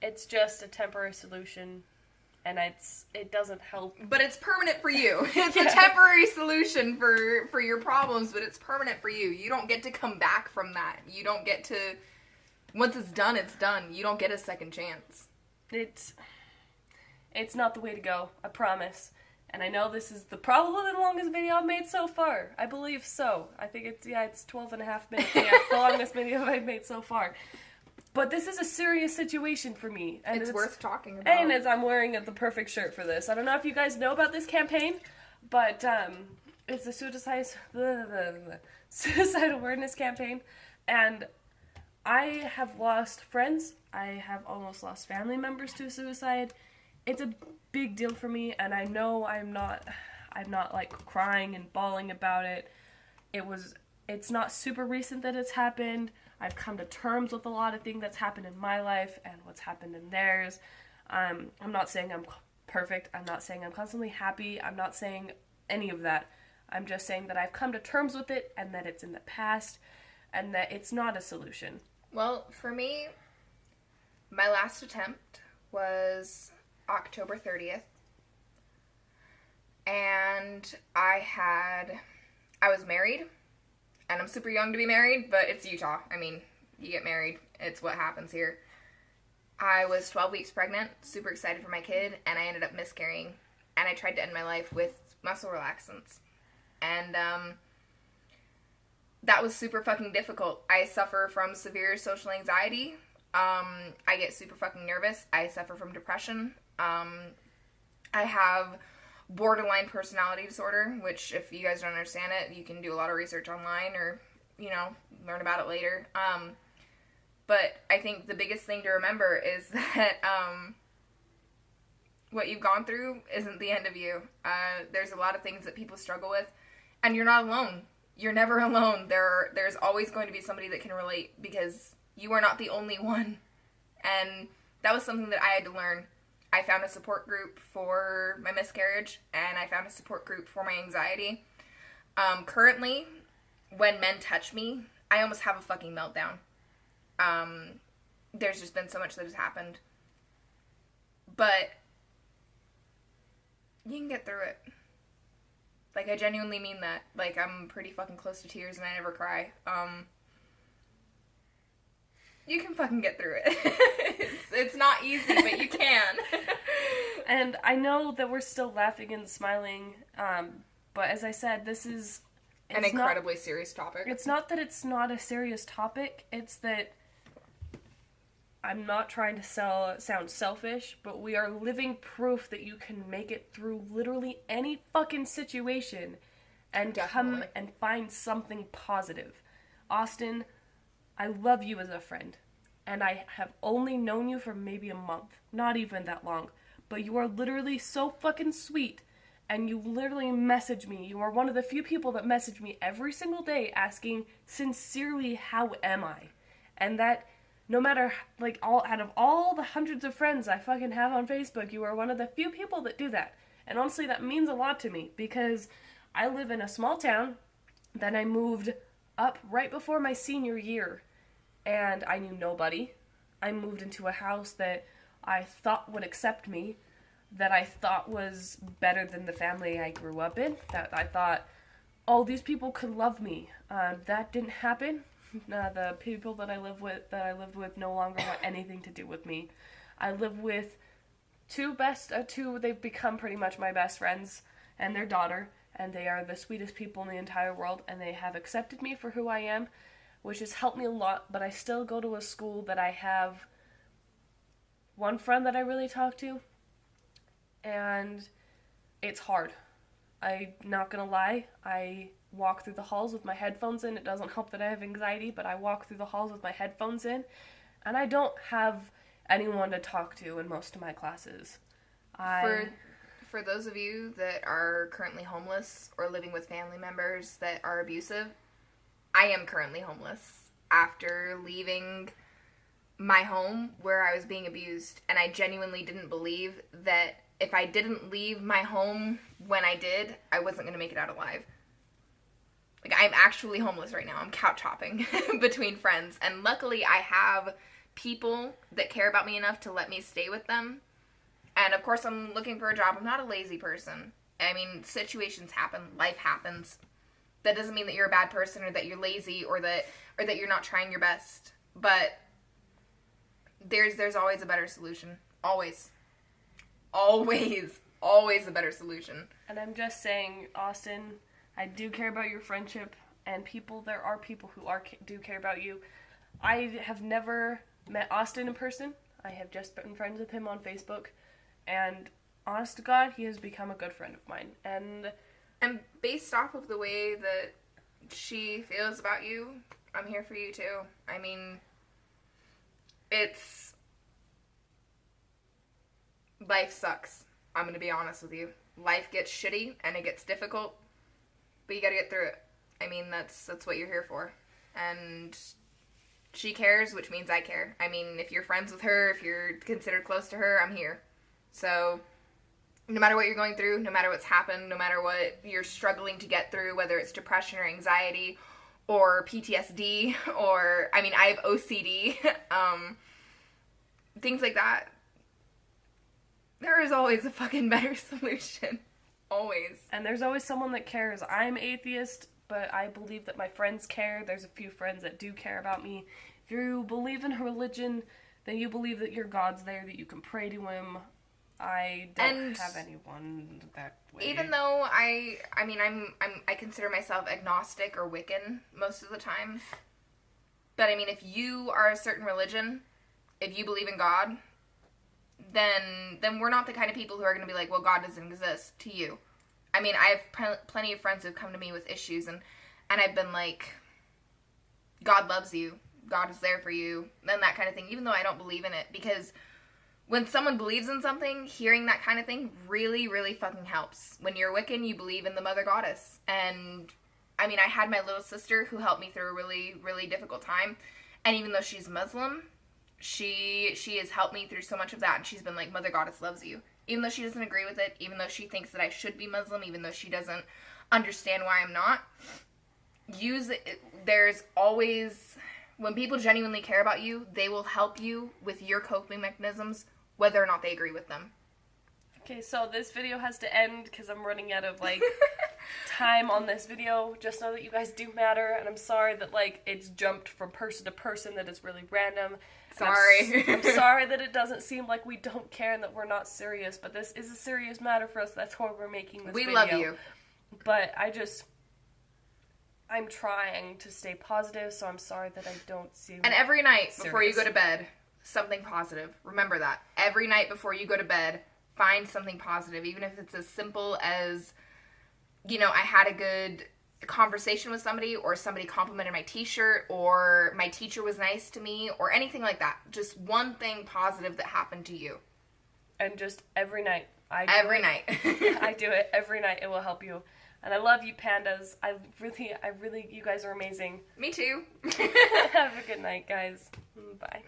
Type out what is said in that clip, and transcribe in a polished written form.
it's just a temporary solution, and it doesn't help. But it's permanent for you. It's a temporary solution for your problems, but it's permanent for you. You don't get to come back from that. You don't get to... Once it's done, it's done. You don't get a second chance. It's not the way to go, I promise. And I know this is probably the longest video I've made so far. I believe so. I think it's 12 and a half minutes. Yeah, it's the longest video I've made so far. But this is a serious situation for me. And it's worth talking about. And I'm wearing the perfect shirt for this. I don't know if you guys know about this campaign, but it's the suicide awareness campaign. And I have lost friends. I have almost lost family members to suicide. It's a big deal for me, and I know I'm not like crying and bawling about it. It's not super recent that it's happened. I've come to terms with a lot of things that's happened in my life and what's happened in theirs. I'm not saying I'm perfect. I'm not saying I'm constantly happy. I'm not saying any of that. I'm just saying that I've come to terms with it and that it's in the past and that it's not a solution. Well, for me, my last attempt was October 30th, and I was married, and I'm super young to be married, but it's Utah. I mean, you get married, it's what happens here. I was 12 weeks pregnant, super excited for my kid, and I ended up miscarrying, and I tried to end my life with muscle relaxants, and that was super fucking difficult. I suffer from severe social anxiety. I get super fucking nervous. I suffer from depression. I have borderline personality disorder, which if you guys don't understand it, you can do a lot of research online or, learn about it later. But I think the biggest thing to remember is that, what you've gone through isn't the end of you. There's a lot of things that people struggle with, and you're not alone. You're never alone. There's always going to be somebody that can relate, because you are not the only one. And that was something that I had to learn. I found a support group for my miscarriage, and I found a support group for my anxiety. Currently, when men touch me, I almost have a fucking meltdown. There's just been so much that has happened. But you can get through it. Like, I genuinely mean that. Like, I'm pretty fucking close to tears and I never cry. You can fucking get through it. It's not easy, but you can. And I know that we're still laughing and smiling, but as I said, this is... An incredibly serious topic. It's not that it's not a serious topic, it's that I'm not trying to sound selfish, but we are living proof that you can make it through literally any fucking situation and come and find something positive. Austin, I love you as a friend, and I have only known you for maybe a month, not even that long, but you are literally so fucking sweet, and you literally message me. You are one of the few people that message me every single day asking sincerely, how am I? And that, no matter, out of all the hundreds of friends I fucking have on Facebook, you are one of the few people that do that. And honestly, that means a lot to me, because I live in a small town that I moved up right before my senior year, and I knew nobody. I moved into a house that I thought would accept me, that I thought was better than the family I grew up in, that I thought, oh, these people could love me. That didn't happen. The people that I lived with no longer want anything to do with me. I live with two, they've become pretty much my best friends, and their daughter, and they are the sweetest people in the entire world, and they have accepted me for who I am, which has helped me a lot, but I still go to a school that I have one friend that I really talk to, and it's hard. I'm not gonna lie, I walk through the halls with my headphones in. It doesn't help that I have anxiety, but I walk through the halls with my headphones in, and I don't have anyone to talk to in most of my classes. For those of you that are currently homeless or living with family members that are abusive, I am currently homeless after leaving my home where I was being abused, and I genuinely didn't believe that if I didn't leave my home when I did, I wasn't going to make it out alive. Like, I'm actually homeless right now. I'm couch hopping between friends, and luckily I have people that care about me enough to let me stay with them. And of course, I'm looking for a job. I'm not a lazy person. I mean, situations happen. Life happens. That doesn't mean that you're a bad person or that you're lazy or that you're not trying your best. But there's always a better solution. Always. Always. Always a better solution. And I'm just saying, Austin, I do care about your friendship, and there are people who do care about you. I have never met Austin in person. I have just been friends with him on Facebook, and honest to God, he has become a good friend of mine. And based off of the way that she feels about you, I'm here for you too. I mean, life sucks. I'm going to be honest with you. Life gets shitty and it gets difficult, but you got to get through it. I mean, that's what you're here for. And she cares, which means I care. I mean, if you're friends with her, if you're considered close to her, I'm here. So, no matter what you're going through, no matter what's happened, no matter what you're struggling to get through, whether it's depression or anxiety or PTSD or, I mean, I have OCD, things like that, there is always a fucking better solution. Always. And there's always someone that cares. I'm atheist, but I believe that my friends care. There's a few friends that do care about me. If you believe in a religion, then you believe that your God's there, that you can pray to him. I don't have anyone that way. Even though I consider myself agnostic or Wiccan most of the time. But I mean, if you are a certain religion, if you believe in God, then we're not the kind of people who are going to be like, well, God doesn't exist to you. I mean, I have plenty of friends who've come to me with issues, and I've been like, God loves you. God is there for you. And that kind of thing, even though I don't believe in it. Because when someone believes in something, hearing that kind of thing really, really fucking helps. When you're Wiccan, you believe in the Mother Goddess. And, I mean, I had my little sister who helped me through a really, really difficult time. And even though she's Muslim, she has helped me through so much of that, and she's been like, Mother Goddess loves you. Even though she doesn't agree with it, even though she thinks that I should be Muslim, even though she doesn't understand why I'm not. There's always, when people genuinely care about you, they will help you with your coping mechanisms, whether or not they agree with them. Okay, so this video has to end because I'm running out of, time on this video. Just know that you guys do matter, and I'm sorry that, it's jumped from person to person, that it's really random. Sorry. I'm sorry that it doesn't seem like we don't care and that we're not serious, but this is a serious matter for us. That's why we're making this video. We love you. But I'm trying to stay positive, so I'm sorry that I don't seem And every night serious. Before you go to bed, something positive. Remember that. Every night before you go to bed, find something positive, even if it's as simple as, I had a good conversation with somebody, or somebody complimented my t-shirt, or my teacher was nice to me, or anything like that. Just one thing positive that happened to you. And just every night. Every night. I do it every night. It will help you. And I love you, pandas. I really, you guys are amazing. Me too. Have a good night, guys. Bye.